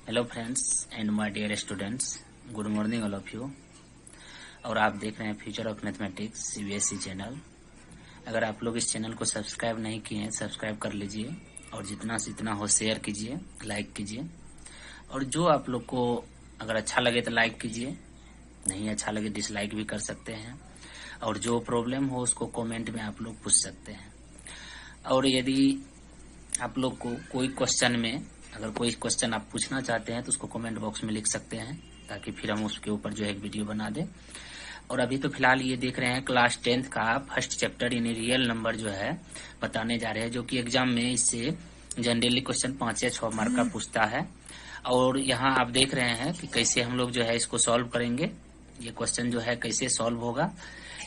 Hello friends and my dear students, good morning all of you. और आप देख रहे हैं future of mathematics CBSE channel. अगर आप लोग इस चैनल को सब्सक्राइब नहीं किए हैं, सब्सक्राइब कर लीजिए और जितना से जितना हो शेयर कीजिए, लाइक कीजिए। और जो आप लोग को अगर अच्छा लगे तो लाइक कीजिए, नहीं अच्छा लगे डिसलाइक भी कर सकते हैं। और जो प्रॉब्लम हो उसको कमेंट में आप लोग पूछ सकते हैं। और यदि आप लोग को कोई क्वेश्चन में अगर कोई क्वेश्चन आप पूछना चाहते हैं तो उसको कमेंट बॉक्स में लिख सकते हैं, ताकि फिर हम उसके ऊपर जो है एक वीडियो बना दें। और अभी तो फिलहाल ये देख रहे हैं क्लास 10th का फर्स्ट चैप्टर यानी रियल नंबर जो है बताने जा रहे हैं, जो कि एग्जाम में इससे जनरली क्वेश्चन 5 या 6 मार्क का पूछता है। और यहाँ आप देख रहे हैं कि कैसे हम लोग जो है इसको सॉल्व करेंगे। ये क्वेश्चन जो है कैसे सॉल्व होगा,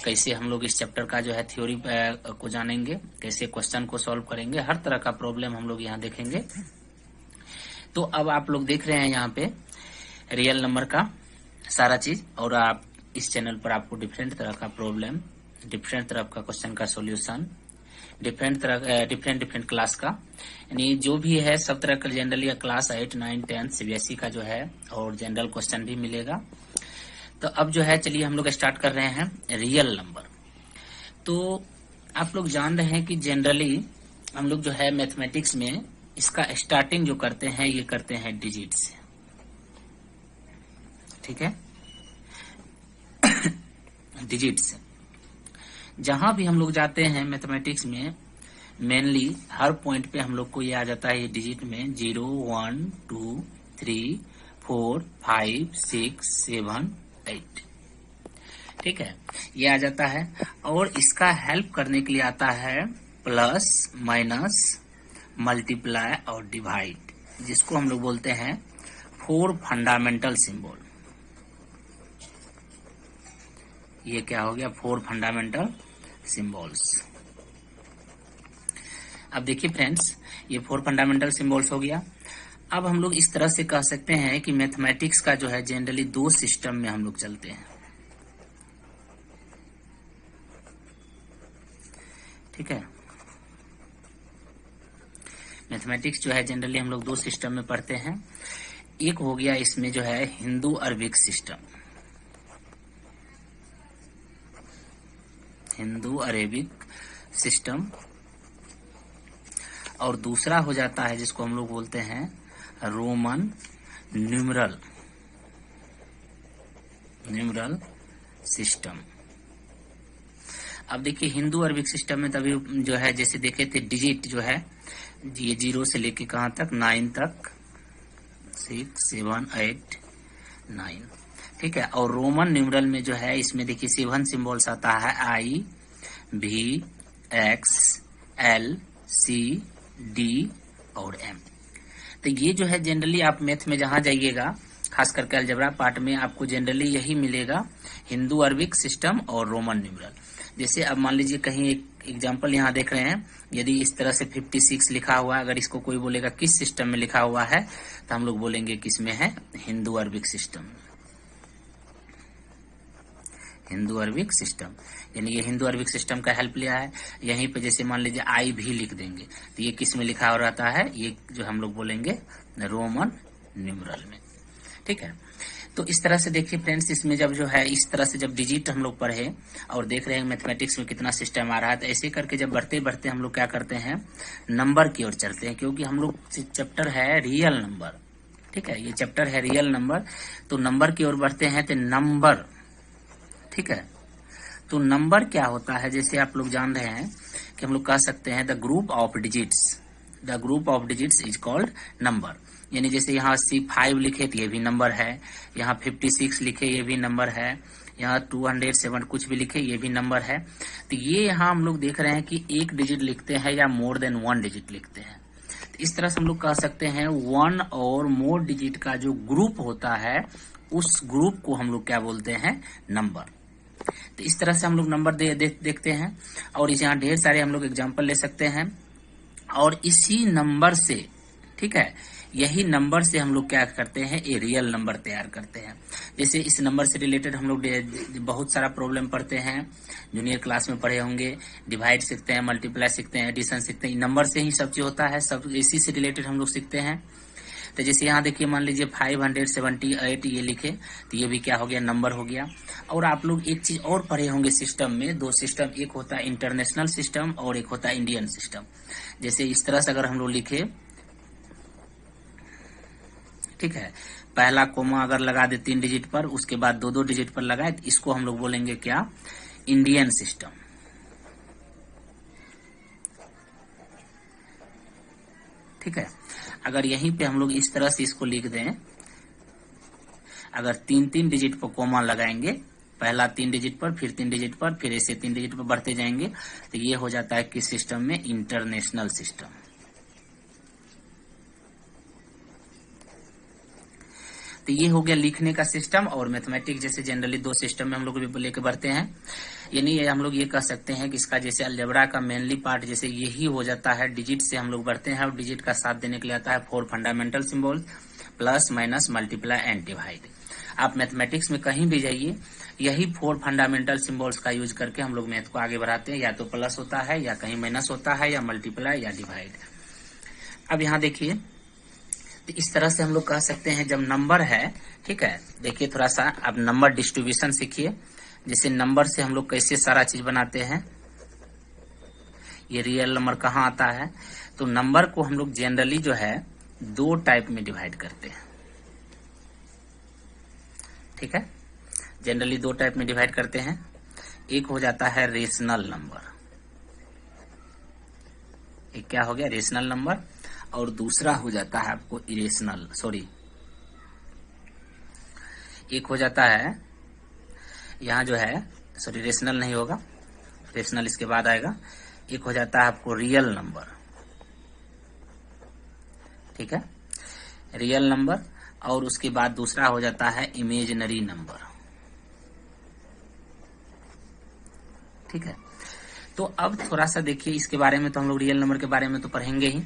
कैसे हम लोग इस चैप्टर का जो है थ्योरी को जानेंगे, कैसे क्वेश्चन को सॉल्व करेंगे, हर तरह का प्रॉब्लम हम लोग यहाँ देखेंगे। तो अब आप लोग देख रहे हैं यहाँ पे रियल नंबर का सारा चीज, और आप इस चैनल पर आपको डिफरेंट तरह का प्रॉब्लम, डिफरेंट तरह का क्वेश्चन का सॉल्यूशन, डिफरेंट क्लास का, यानी जो भी है सब तरह का जनरली क्लास 8, 9, 10 सीबीएसई का जो है, और जनरल क्वेश्चन भी मिलेगा। तो अब जो है चलिए हम लोग स्टार्ट कर रहे हैं रियल नंबर। तो आप लोग जान रहे हैं कि जनरली हम लोग जो है मैथमेटिक्स में इसका स्टार्टिंग जो करते हैं ये करते हैं डिजिट से, ठीक है। डिजिट से जहां भी हम लोग जाते हैं मैथमेटिक्स में, मेनली हर पॉइंट पे हम लोग को ये आ जाता है ये डिजिट में 0, 1, 2, 3, 4, 5, 6, 7, 8, ठीक है, ये आ जाता है। और इसका हेल्प करने के लिए आता है प्लस, माइनस, मल्टीप्लाई और डिवाइड, जिसको हम लोग बोलते हैं 4 फंडामेंटल सिंबल। ये क्या हो गया? 4 फंडामेंटल सिंबल्स। अब देखिए फ्रेंड्स, ये 4 फंडामेंटल सिंबल्स हो गया। अब हम लोग इस तरह से कह सकते हैं कि मैथमेटिक्स का जो है जनरली 2 सिस्टम में हम लोग चलते हैं, ठीक है। मैथमेटिक्स जो है जनरली हम लोग 2 सिस्टम में पढ़ते हैं। एक हो गया इसमें जो है Hindu Arabic system, Hindu Arabic system, और दूसरा हो जाता है जिसको हम लोग बोलते हैं रोमन न्यूमरल सिस्टम। अब देखिए हिंदू अरबिक सिस्टम में तभी जो है जैसे देखे थे डिजिट जो है ये 0 से लेके कहां तक 9 तक, 6, 7, 8, 9, ठीक है। और रोमन न्यूमरल में जो है इसमें देखिए 7 सिंबल्स आता है I, V, X, L, C, D और M। तो ये जो है जनरली आप मैथ में जहां जाइएगा, खास करके अलजेब्रा पार्ट में आपको जनरली यही मिलेगा, हिंदू अरबिक सिस्टम और रोमन न्यूमरल। जैसे अब मान लीजिए कहीं एक एग्जांपल यहाँ देख रहे हैं, यदि इस तरह से 56 लिखा हुआ है, अगर इसको कोई बोलेगा किस सिस्टम में लिखा हुआ है, तो हम लोग बोलेंगे किसमें है, Hindu Arabic system, Hindu Arabic system. यानी ये हिंदू अरबिक सिस्टम का हेल्प लिया है। यहीं पे जैसे मान लीजिए आई भी लिख देंगे तो ये किस में लिखा हो रहता है, ये जो हम लोग बोलेंगे रोमन न्यूमरल में, ठीक है। तो इस तरह से देखिए फ्रेंड्स, इसमें जब जो है इस तरह से जब डिजिट हम लोग पढ़े और देख रहे हैं मैथमेटिक्स में कितना सिस्टम आ रहा है, तो ऐसे करके जब बढ़ते बढ़ते हम लोग क्या करते हैं, नंबर की ओर चलते हैं, क्योंकि हम लोग चैप्टर है रियल नंबर, ठीक है, ये चैप्टर है रियल नंबर। तो नंबर की ओर बढ़ते हैं तो नंबर, ठीक है। तो नंबर क्या होता है, जैसे आप लोग जान रहे हैं कि हम लोग कह सकते हैं the group of digits, the group of digits is called number. यानी जैसे यहाँ 5 लिखे तो ये भी नंबर है, यहाँ 56 लिखे ये भी नंबर है, यहाँ 207 कुछ भी लिखे ये भी नंबर है। तो ये यहाँ हम लोग देख रहे हैं कि एक डिजिट लिखते हैं या मोर देन 1 डिजिट लिखते हैं। तो इस तरह से हम लोग कह सकते हैं 1 और मोर डिजिट का जो ग्रुप होता है उस ग्रुप को हम लोग क्या बोलते हैं, नंबर। तो इस तरह से हम लोग नंबर देखते हैं। और इस यहाँ ढेर सारे हम लोग एग्जाम्पल ले सकते हैं, और इसी नंबर से, ठीक है, यही नंबर से हम लोग क्या करते हैं, ये रियल नंबर तैयार करते हैं। जैसे इस नंबर से रिलेटेड हम लोग बहुत सारा प्रॉब्लम पढ़ते हैं, जूनियर क्लास में पढ़े होंगे, डिवाइड सीखते हैं, मल्टीप्लाई सीखते हैं, एडिशन सीखते हैं, नंबर से ही सब चीज होता है, सब इसी से रिलेटेड हम लोग सीखते हैं। तो जैसे यहाँ देखिए मान लीजिए 578 ये लिखे, तो ये भी क्या हो गया, नंबर हो गया। और आप लोग एक चीज और पढ़े होंगे सिस्टम में, दो सिस्टम, एक होता है इंटरनेशनल सिस्टम और एक होता है इंडियन सिस्टम। जैसे इस तरह से अगर हम लोग लिखे, ठीक है, पहला कोमा अगर लगा दे 3 डिजिट पर, उसके बाद 2-2 डिजिट पर लगाए, तो इसको हम लोग बोलेंगे क्या, इंडियन सिस्टम। ठीक है, अगर यहीं पे हम लोग इस तरह से इसको लिख दें, अगर 3-3 डिजिट पर कोमा लगाएंगे, पहला 3 डिजिट पर, फिर 3 डिजिट पर, फिर ऐसे 3 डिजिट पर बढ़ते जाएंगे, तो ये हो जाता है किस सिस्टम में, इंटरनेशनल सिस्टम। तो ये हो गया लिखने का सिस्टम। और मैथमेटिक्स जैसे जनरली 2 सिस्टम में हम लोग लेके बढ़ते हैं, यानी हम लोग ये कह सकते हैं कि इसका जैसे अलजेब्रा का मेनली पार्ट जैसे यही हो जाता है, डिजिट से हम लोग बढ़ते हैं और डिजिट का साथ देने के लिए आता है 4 fundamental symbol, plus, minus, multiply and divide. आप मैथमेटिक्स में कहीं भी जाइए, यही 4 फंडामेंटल सिंबल्स का यूज करके हम लोग मैथ को आगे बढ़ाते हैं, या तो प्लस होता है, या कहीं माइनस होता है, या मल्टीप्लाई, या डिवाइड। अब यहाँ देखिए, तो इस तरह से हम लोग कह सकते हैं जब नंबर है, ठीक है, देखिए थोड़ा सा अब नंबर डिस्ट्रीब्यूशन सीखिए। जैसे नंबर से हम लोग कैसे सारा चीज बनाते हैं, ये रियल नंबर कहाँ आता है, तो नंबर को हम लोग जनरली जो है 2 टाइप में डिवाइड करते हैं। ठीक है, जनरली 2 टाइप में डिवाइड करते हैं। एक हो जाता है रेशनल नंबर, एक क्या हो गया, रेशनल नंबर, और दूसरा हो जाता है आपको इरेशनल, सॉरी, एक हो जाता है यहाँ जो है, सॉरी रेशनल नहीं होगा, रेशनल इसके बाद आएगा, एक हो जाता है आपको रियल नंबर। ठीक है, रियल नंबर, और उसके बाद दूसरा हो जाता है इमेजिनरी नंबर। ठीक है, तो अब थोड़ा सा देखिए इसके बारे में, तो हम लोग रियल नंबर के बारे में तो पढ़ेंगे ही,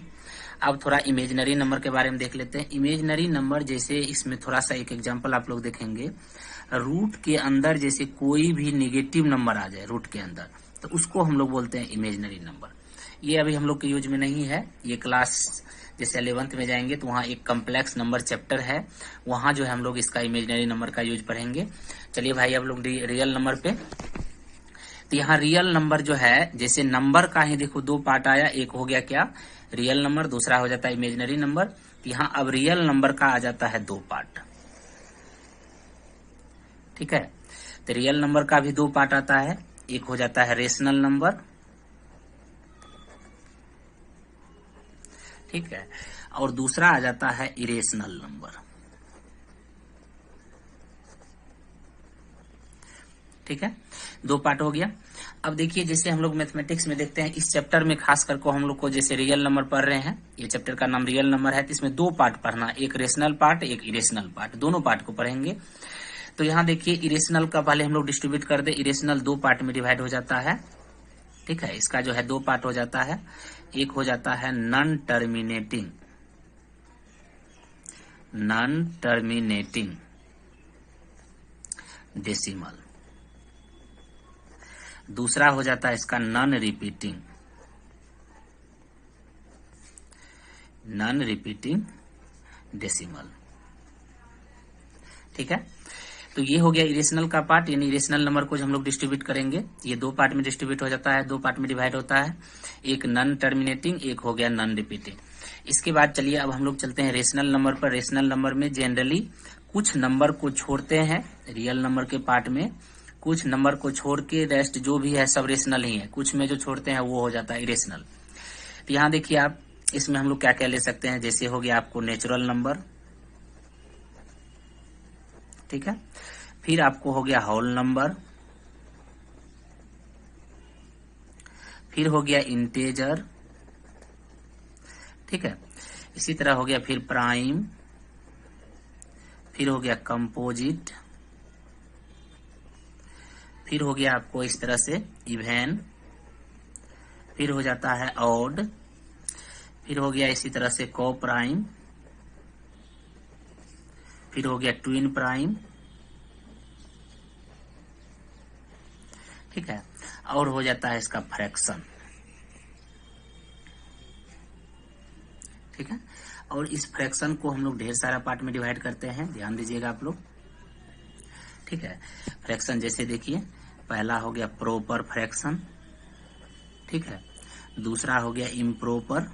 अब थोड़ा इमेजिनरी नंबर के बारे में देख लेते हैं। इमेजिनरी नंबर जैसे इसमें थोड़ा सा एक एग्जांपल आप लोग देखेंगे, रूट के अंदर जैसे कोई भी निगेटिव नंबर आ जाए रूट के अंदर, तो उसको हम लोग बोलते हैं इमेजिनरी नंबर। ये अभी हम लोग के यूज में नहीं है, ये क्लास जैसे 11th में जाएंगे तो वहाँ एक कम्प्लेक्स नंबर चैप्टर है, वहाँ जो है हम लोग इसका इमेजिनरी नंबर का यूज पढ़ेंगे। चलिए भाई अब लोग रियल नंबर पे, तो यहाँ रियल नंबर जो है, जैसे नंबर का ही देखो 2 पार्ट आया, एक हो गया क्या, रियल नंबर, दूसरा हो जाता है इमेजिनरी नंबर। तो यहाँ अब रियल नंबर का आ जाता है 2 पार्ट। ठीक है, तो रियल नंबर का भी 2 पार्ट आता है, एक हो जाता है रेशनल नंबर, ठीक है, और दूसरा आ जाता है इरेशनल नंबर। ठीक है, 2 पार्ट हो गया। अब देखिए जैसे हम लोग मैथमेटिक्स में देखते हैं, इस चैप्टर में खास करके हम लोग को जैसे रियल नंबर पढ़ रहे हैं, ये चैप्टर का नाम रियल नंबर है, तो इसमें 2 पार्ट पढ़ना, एक रेशनल पार्ट, एक इरेशनल पार्ट, दोनों पार्ट को पढ़ेंगे। तो यहाँ देखिए इरेशनल का पहले हम लोग डिस्ट्रीब्यूट कर दे, इरेशनल 2 पार्ट में डिवाइड हो जाता है। ठीक है, इसका जो है 2 पार्ट हो जाता है, एक हो जाता है नॉन टर्मिनेटिंग डेसिमल, दूसरा हो जाता है इसका नॉन रिपीटिंग डेसिमल। ठीक है, तो ये हो गया इरेशनल का पार्ट, यानी इरेशनल नंबर को जो हम लोग डिस्ट्रीब्यूट करेंगे, ये 2 पार्ट में डिस्ट्रीब्यूट हो जाता है, 2 पार्ट में डिवाइड होता है, एक नॉन टर्मिनेटिंग, एक हो गया नॉन रिपीटिंग। इसके बाद चलिए अब हम लोग चलते हैं रेशनल नंबर पर। रेशनल नंबर में जनरली कुछ नंबर को छोड़ते हैं, रियल नंबर के पार्ट में कुछ नंबर को छोड़ के रेस्ट जो भी है सब रेशनल ही है, कुछ में जो छोड़ते हैं वो हो जाता है इरेशनल। तो यहाँ देखिए आप, इसमें हम लोग क्या क्या ले सकते हैं, जैसे हो गया आपको नेचुरल नंबर, ठीक है, फिर आपको हो गया होल नंबर, फिर हो गया इंटेजर, ठीक है, इसी तरह हो गया फिर प्राइम, फिर हो गया कंपोजिट, फिर हो गया आपको इस तरह से इवेन, फिर हो जाता है ऑड, फिर हो गया इसी तरह से को प्राइम, फिर हो गया ट्विन प्राइम, ठीक है, और हो जाता है इसका फ्रैक्शन। ठीक है, और इस फ्रैक्शन को हम लोग ढेर सारा पार्ट में डिवाइड करते हैं, ध्यान दीजिएगा आप लोग। ठीक है, फ्रैक्शन जैसे देखिए, पहला हो गया प्रॉपर फ्रैक्शन, ठीक है, दूसरा हो गया इम्प्रॉपर,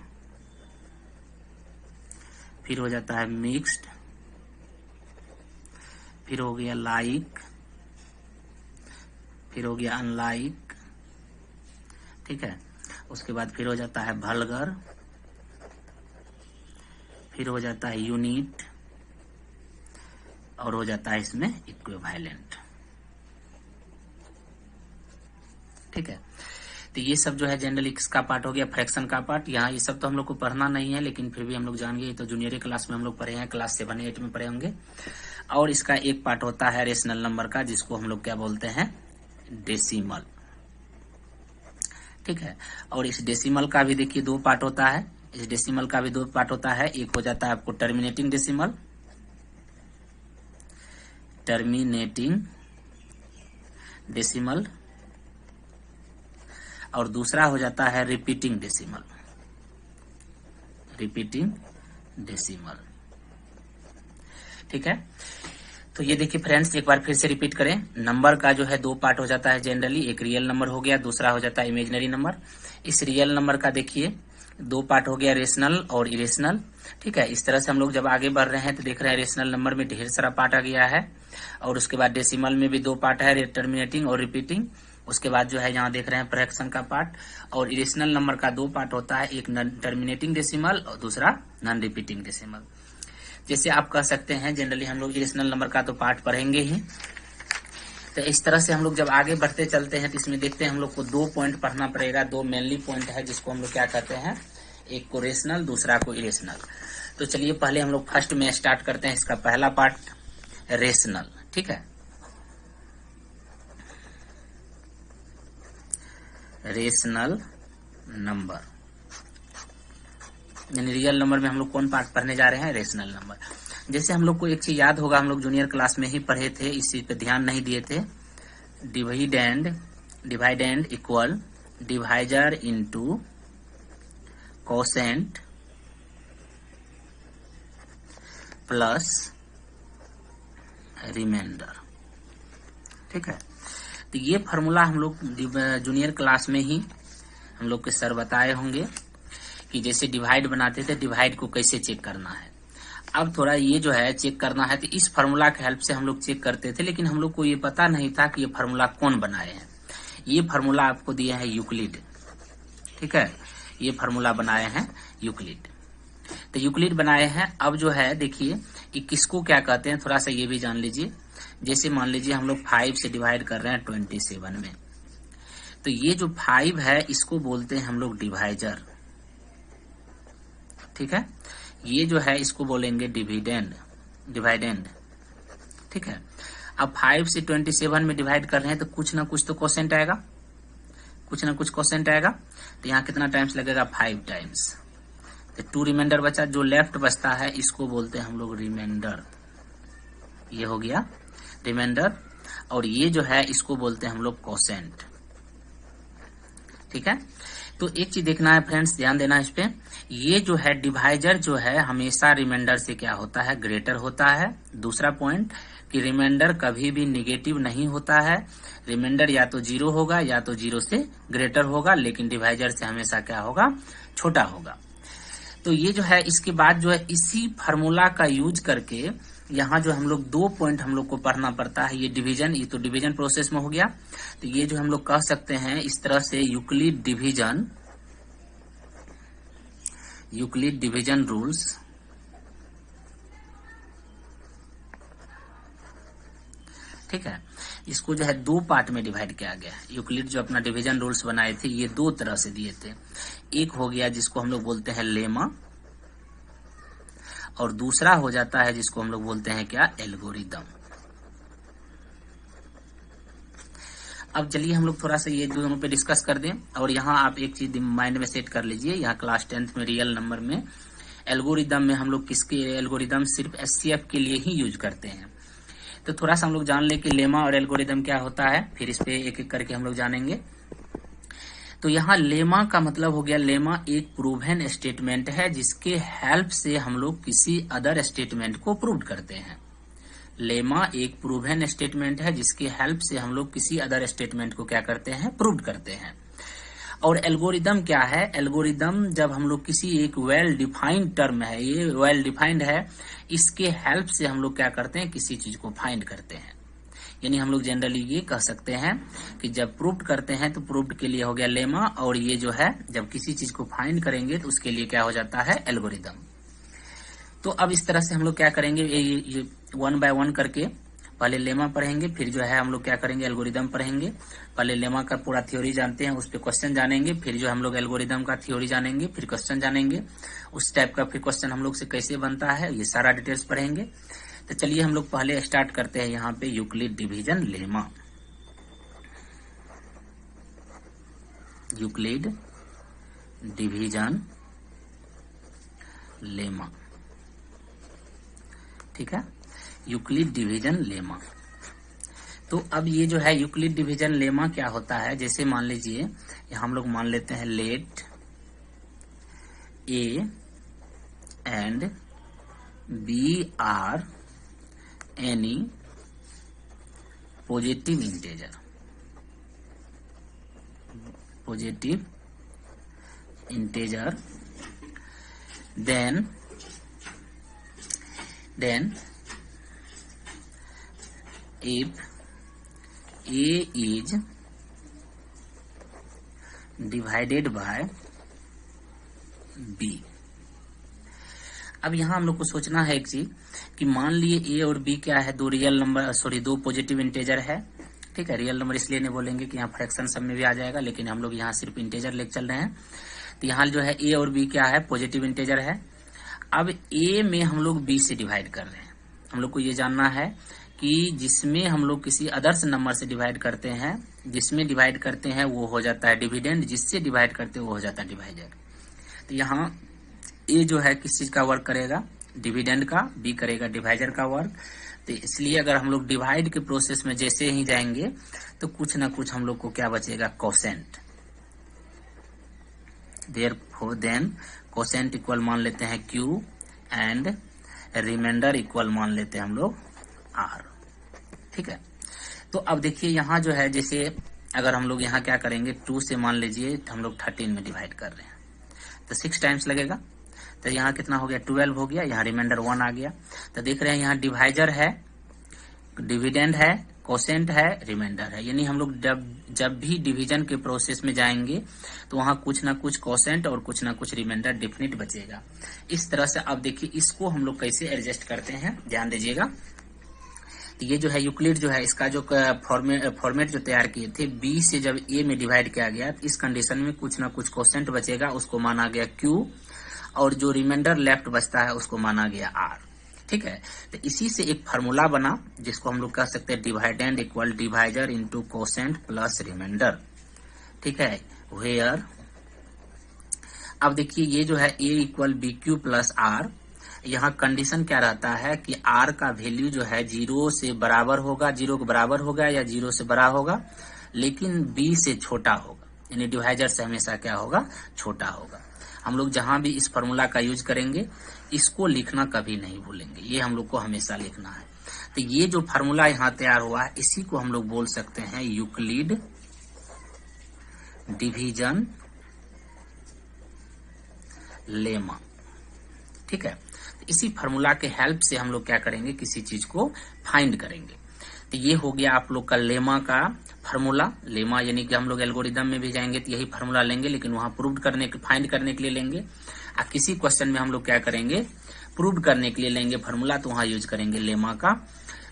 फिर हो जाता है मिक्स्ड, फिर हो गया लाइक, फिर हो गया अनलाइक, ठीक है, उसके बाद फिर हो जाता है वल्गर, फिर हो जाता है यूनिट, और हो जाता है इसमें इक्विवेलेंट। ठीक है, तो ये सब जो है जनरली किसका पार्ट हो गया, फ्रैक्शन का पार्ट। यहाँ ये सब तो हम लोग को पढ़ना नहीं है, लेकिन फिर भी हम लोग जान गए, तो जूनियर क्लास में हम लोग पढ़े हैं, क्लास 7-8 में पढ़े होंगे। और इसका एक पार्ट होता है रेशनल नंबर का, जिसको हम लोग क्या बोलते हैं, डेसिमल। ठीक है, और इस डेसिमल का भी देखिए 2 पार्ट होता है। इस डेसिमल का भी 2 पार्ट होता है। एक हो जाता है आपको टर्मिनेटिंग डेसिमल, टर्मिनेटिंग डेसिमल, और दूसरा हो जाता है रिपीटिंग डेसिमल, रिपीटिंग डेसिमल। ठीक है, तो ये देखिए फ्रेंड्स, एक बार फिर से रिपीट करें। नंबर का जो है 2 पार्ट हो जाता है जनरली, एक रियल नंबर हो गया, दूसरा हो जाता है इमेजिनरी नंबर। इस रियल नंबर का देखिए 2 पार्ट हो गया, रेशनल और इरेशनल। ठीक है, इस तरह से हम लोग जब आगे बढ़ रहे हैं तो देख रहे हैं रेशनल नंबर में ढेर सारा पार्ट आ गया है, और उसके बाद डेसिमल में भी 2 पार्ट है, टर्मिनेटिंग और रिपीटिंग। उसके बाद जो है यहाँ देख रहे हैं फ्रैक्शन का पार्ट। और इरेशनल नंबर का 2 पार्ट होता है, एक टर्मिनेटिंग डेसिमल और दूसरा नॉन रिपीटिंग डेसिमल। जैसे आप कह सकते हैं जनरली हम लोग इरेशनल नंबर का तो पार्ट पढ़ेंगे ही, तो इस तरह से हम लोग जब आगे बढ़ते चलते हैं तो इसमें देखते हैं हम लोग को 2 पॉइंट पढ़ना पड़ेगा। 2 मेनली पॉइंट है जिसको हम लोग क्या कहते हैं, एक को रेशनल, दूसरा को इरेशनल। तो चलिए पहले हम लोग फर्स्ट में स्टार्ट करते हैं, इसका पहला पार्ट रेशनल। ठीक है, रेशनल नंबर यानी रियल नंबर में हम लोग कौन पार्ट पढ़ने जा रहे हैं, रेशनल नंबर। जैसे हम लोग को एक चीज याद होगा, हम लोग जूनियर क्लास में ही पढ़े थे, इस चीज पे ध्यान नहीं दिए थे। Dividend equal divisor into quotient plus remainder. ठीक है, तो ये फॉर्मूला हम लोग जूनियर क्लास में ही हम लोग के सर बताए होंगे कि जैसे डिवाइड बनाते थे, डिवाइड को कैसे चेक करना है। अब थोड़ा ये जो है चेक करना है, तो इस फार्मूला के हेल्प से हम लोग चेक करते थे, लेकिन हम लोग को ये पता नहीं था कि ये फार्मूला कौन बनाए हैं। ये फार्मूला आपको दिया है यूक्लिड। ठीक है, ये फार्मूला बनाए हैं यूक्लिड। तो यूक्लिड बनाए हैं। अब जो है देखिए कि किसको क्या कहते हैं, थोड़ा सा ये भी जान लीजिए। जैसे मान लीजिए हम लोग 5 से डिवाइड कर रहे हैं 27 में, तो ये जो 5 है इसको बोलते हैं हम लोग डिवाइजर। ठीक है, ये जो है इसको बोलेंगे डिवाइडेंड। ठीक है, अब 5 से 27 में डिवाइड कर रहे हैं तो कुछ ना कुछ तो कोसेंट आएगा, कुछ ना कुछ कोसेंट आएगा। तो यहाँ कितना टाइम्स लगेगा, 5 टाइम्स। तो 2 रिमाइंडर बचा, जो लेफ्ट बचता है इसको बोलते हैं हम लोग रिमाइंडर। ये हो गया रिमाइंडर, और ये जो है इसको बोलते हैं हम लोग कोसेंट। ठीक है, तो एक चीज देखना है फ्रेंड्स, ध्यान देना इस पे। ये जो है डिवाइजर जो है हमेशा रिमाइंडर से क्या होता है, ग्रेटर होता है। दूसरा पॉइंट कि रिमाइंडर कभी भी निगेटिव नहीं होता है। रिमाइंडर या तो 0 होगा या तो 0 से ग्रेटर होगा, लेकिन डिवाइजर से हमेशा क्या होगा, छोटा होगा। तो ये जो है इसके बाद जो है इसी फार्मूला का यूज करके यहाँ जो हम लोग 2 पॉइंट हम लोग को पढ़ना पड़ता है। ये डिवीजन, ये तो डिवीजन प्रोसेस में हो गया। तो ये जो हम लोग कह सकते हैं इस तरह से यूक्लिड डिवीजन रूल्स। ठीक है, इसको जो है 2 पार्ट में डिवाइड किया गया है। यूक्लिड जो अपना डिवीजन रूल्स बनाए थे ये 2 तरह से दिए थे। एक हो गया जिसको हम लोग बोलते हैं लेमा, और दूसरा हो जाता है जिसको हम लोग बोलते हैं क्या, एल्गोरिदम। अब चलिए हम लोग थोड़ा सा ये दोनों पे डिस्कस कर दें। और यहाँ आप एक चीज माइंड में सेट कर लीजिए, यहाँ क्लास 10th में रियल नंबर में एल्गोरिदम में हम लोग किसके एल्गोरिदम सिर्फ एचसीएफ के लिए ही यूज करते हैं। तो थोड़ा सा हम लोग जान ले कि लेमा और एल्गोरिदम क्या होता है, फिर इस पे एक एक करके हम लोग जानेंगे। तो यहाँ लेमा का मतलब हो गया, लेमा एक प्रूवन स्टेटमेंट है जिसके हेल्प से हम लोग किसी अदर स्टेटमेंट को प्रूव करते हैं। लेमा एक प्रूवन स्टेटमेंट है जिसकी हेल्प से हम लोग किसी अदर स्टेटमेंट को क्या करते हैं, प्रूव करते हैं। और एल्गोरिदम क्या है, एल्गोरिदम जब हम लोग किसी एक वेल डिफाइंड टर्म है, ये वेल डिफाइंड है, इसके हेल्प से हम लोग क्या करते हैं, किसी चीज को फाइंड करते हैं। यानी हम लोग जनरली ये कह सकते हैं कि जब प्रूव करते हैं तो प्रूव्ड के लिए हो गया लेमा, और ये जो है जब किसी चीज को फाइंड करेंगे तो उसके लिए क्या हो जाता है, एल्गोरिदम। तो अब इस तरह से हम लोग क्या करेंगे, ये 1 बाय 1 करके पहले लेमा पढ़ेंगे, फिर जो है हम लोग क्या करेंगे, एल्गोरिदम पढ़ेंगे। पहले लेमा का पूरा थ्योरी जानते हैं, उस पर क्वेश्चन जानेंगे, फिर जो हम लोग एल्गोरिदम का थ्योरी जानेंगे, फिर क्वेश्चन जानेंगे, उस टाइप का फिर क्वेश्चन हम लोग से कैसे बनता है, ये सारा डिटेल्स पढ़ेंगे। तो चलिए हम लोग पहले स्टार्ट करते हैं यहाँ पे Euclid division lemma. Euclid division lemma, ठीक है, यूक्लिड डिवीजन लेमा। तो अब ये जो है यूक्लिड डिवीजन लेमा क्या होता है, जैसे मान लीजिए यहाँ हम लोग मान लेते हैं let a and b are any positive integer, positive integer, then if a is divided by b। अब यहां हम लोग को सोचना है एक चीज कि मान लिए a और b क्या है, दो रियल नंबर, सॉरी दो पॉजिटिव इंटेजर है, ठीक है। रियल नंबर इसलिए नहीं बोलेंगे कि यहाँ फ्रैक्शन सब में भी आ जाएगा, लेकिन हम लोग यहाँ सिर्फ इंटेजर लेके चल रहे हैं। तो यहाँ जो है a और b क्या है, पॉजिटिव इंटेजर है। अब a में हम लोग b से डिवाइड कर रहे हैं। हम लोग को ये जानना है कि जिसमें हम लोग किसी अदर्स नंबर से डिवाइड करते हैं, जिसमें डिवाइड करते हैं वो हो जाता है डिविडेंड, जिससे डिवाइड करते हैं वो हो जाता है डिवाइजर। तो यहाँ a जो है किस चीज का वर्क करेगा, डिविडेंड का, b करेगा डिवाइजर का वर्क। तो इसलिए अगर हम लोग डिवाइड के प्रोसेस में जैसे ही जाएंगे तो कुछ ना कुछ हम लोग को क्या बचेगा, quotient. Therefore then quotient equal मान लेते हैं q एंड रिमाइंडर इक्वल मान लेते हैं हम लोग r, ठीक है। तो अब देखिए यहाँ जो है, जैसे अगर हम लोग यहाँ क्या करेंगे, 2 से मान लीजिए हम लोग 13 में डिवाइड कर रहे हैं तो 6 टाइम्स लगेगा। तो यहाँ कितना हो गया, 12 हो गया, यहाँ रिमाइंडर 1 आ गया। तो देख रहे हैं यहाँ डिवाइजर है, डिविडेंड है, कोसेंट है, रिमाइंडर है। यानी हम लोग जब भी डिवीजन के प्रोसेस में जाएंगे तो वहां कुछ ना कुछ कोसेंट और कुछ ना कुछ रिमाइंडर डेफिनेट बचेगा। इस तरह से अब देखिए इसको हम लोग कैसे एडजस्ट करते हैं, ध्यान दीजिएगा। तो ये जो है यूक्लिड जो है, इसका जो फॉर्मेट जो तैयार किए थे, b से जब a में डिवाइड किया गया, इस कंडीशन में कुछ ना कुछ कोसेंट बचेगा, उसको माना गया q, और जो रिमाइंडर लेफ्ट बचता है उसको माना गया r, ठीक है। तो इसी से एक फार्मूला बना जिसको हम लोग कह सकते हैं dividend equal divisor into quotient plus remainder, ठीक है। वेयर अब देखिए ये जो है a equal b q plus r, यहाँ कंडीशन क्या रहता है कि r का वैल्यू जो है 0 से बराबर होगा, 0 के बराबर होगा या 0 से बड़ा होगा, लेकिन b से छोटा होगा। यानी डिवाइजर से हमेशा क्या होगा, छोटा होगा। हम लोग जहां भी इस फॉर्मूला का यूज करेंगे इसको लिखना कभी नहीं भूलेंगे, ये हम लोग को हमेशा लिखना है। तो ये जो फॉर्मूला यहाँ तैयार हुआ है इसी को हम लोग बोल सकते हैं यूक्लिड डिवीजन लेमा, ठीक है। तो इसी फॉर्मूला के हेल्प से हम लोग क्या करेंगे, किसी चीज को फाइंड करेंगे। तो ये हो गया आप लोग का लेमा का फार्मूला। लेमा यानी कि हम लोग एल्गोरिदम में भी जाएंगे तो यही फार्मूला लेंगे, लेकिन वहां प्रूव करने के, फाइंड करने के लिए लेंगे। और किसी क्वेश्चन में हम लोग क्या करेंगे, प्रूव करने के लिए लेंगे फार्मूला, तो वहां यूज करेंगे लेमा का।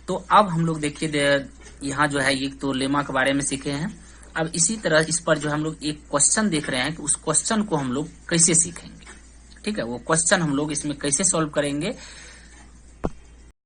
तो अब हम लोग देखिए यहाँ जो है ये तो लेमा के बारे में सीखे हैं। अब इसी तरह इस पर जो हम लोग एक क्वेश्चन देख रहे हैं कि उस क्वेश्चन को हम लोग कैसे सीखेंगे, ठीक है। वो क्वेश्चन हम लोग इसमें कैसे सॉल्व करेंगे